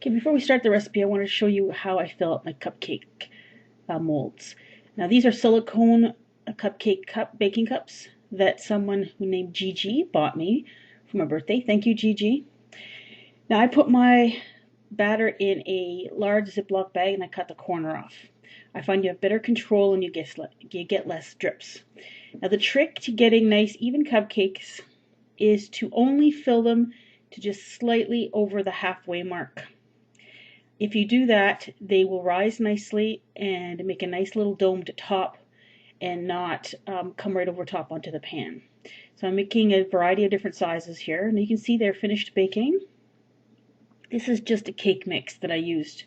Okay, before we start the recipe, I want to show you how I fill up my cupcake molds. Now these are silicone baking cups that someone who named Gigi bought me for my birthday. Thank you, Gigi. Now I put my batter in a large Ziploc bag and I cut the corner off. I find you have better control and you get less drips. Now the trick to getting nice even cupcakes is to only fill them to just slightly over the halfway mark. If you do that, they will rise nicely and make a nice little domed top and not come right over top onto the pan. So I'm making a variety of different sizes here, and you can see they're finished baking. This is just a cake mix that I used.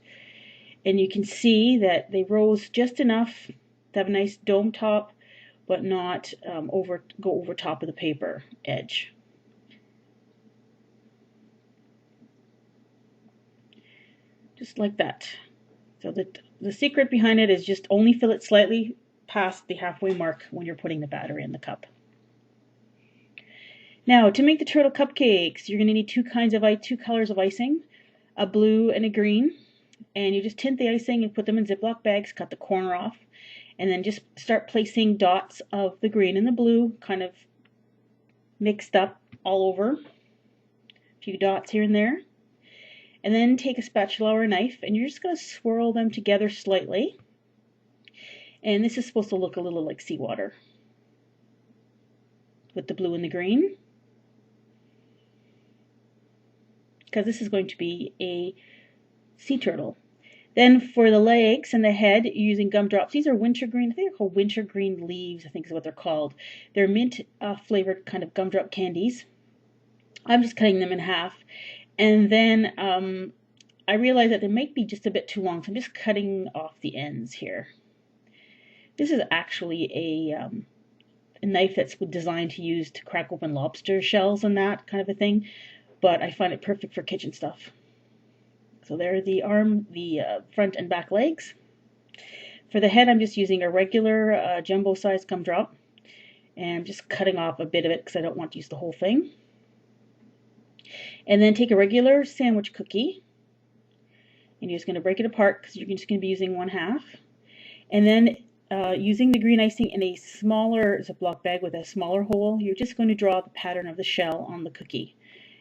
And you can see that they rose just enough to have a nice dome top, but not go over top of the paper edge. Just like that. So the secret behind it is just only fill it slightly past the halfway mark when you're putting the batter in the cup. Now to make the turtle cupcakes, you're going to need two colors of icing, a blue and a green. And you just tint the icing and put them in Ziploc bags, cut the corner off, and then just start placing dots of the green and the blue kind of mixed up all over. A few dots here and there. And then take a spatula or a knife and you're just going to swirl them together slightly. And this is supposed to look a little like seawater with the blue and the green, because this is going to be a sea turtle. Then for the legs and the head, you're using gumdrops. These are wintergreen. I think they're called wintergreen leaves, I think is what they're called. They're mint flavored kind of gumdrop candies. I'm just cutting them in half. And then I realized that they might be just a bit too long, so I'm just cutting off the ends here. This is actually a knife that's designed to use to crack open lobster shells and that kind of a thing, but I find it perfect for kitchen stuff. So there are the front and back legs. For the head, I'm just using a regular jumbo-sized gumdrop, and I'm just cutting off a bit of it because I don't want to use the whole thing. And then take a regular sandwich cookie, and you're just going to break it apart because you're just going to be using one half. And then using the green icing in a smaller Ziploc bag with a smaller hole, you're just going to draw the pattern of the shell on the cookie.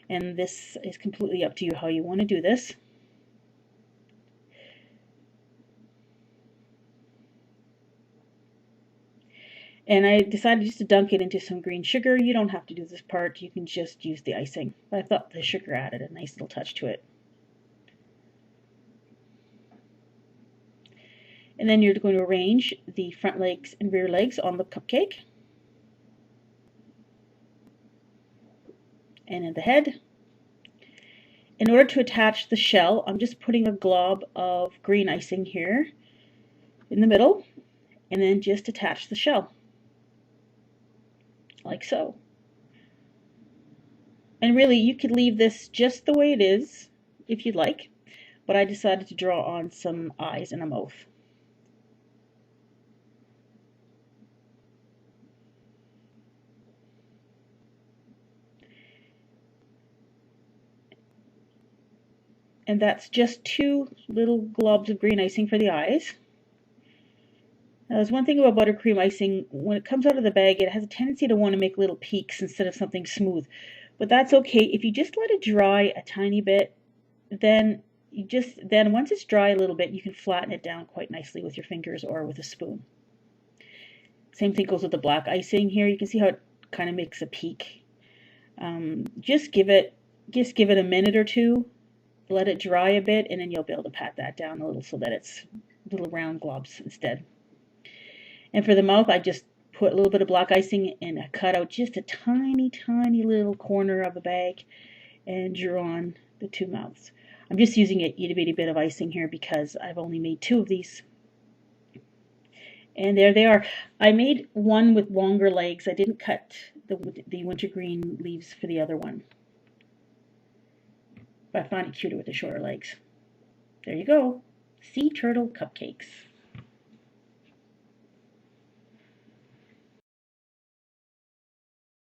And this is completely up to you how you want to do this. And I decided just to dunk it into some green sugar. You don't have to do this part. You can just use the icing. But I thought the sugar added a nice little touch to it. And then you're going to arrange the front legs and rear legs on the cupcake. And in the head. In order to attach the shell, I'm just putting a glob of green icing here in the middle. And then just attach the shell. Like so. And really you could leave this just the way it is if you'd like, but I decided to draw on some eyes and a mouth. And that's just two little globs of green icing for the eyes. Now, there's one thing about buttercream icing, when it comes out of the bag, it has a tendency to want to make little peaks instead of something smooth. But that's okay. If you just let it dry a tiny bit, then once it's dry a little bit, you can flatten it down quite nicely with your fingers or with a spoon. Same thing goes with the black icing here. You can see how it kind of makes a peak. Just give it a minute or two, let it dry a bit, and then you'll be able to pat that down a little so that it's little round globs instead. And for the mouth, I just put a little bit of black icing and I cut out just a tiny, tiny little corner of the bag and drew on the two mouths. I'm just using an itty bitty bit of icing here because I've only made two of these. And there they are. I made one with longer legs. I didn't cut the wintergreen leaves for the other one. But I found it cuter with the shorter legs. There you go. Sea turtle cupcakes.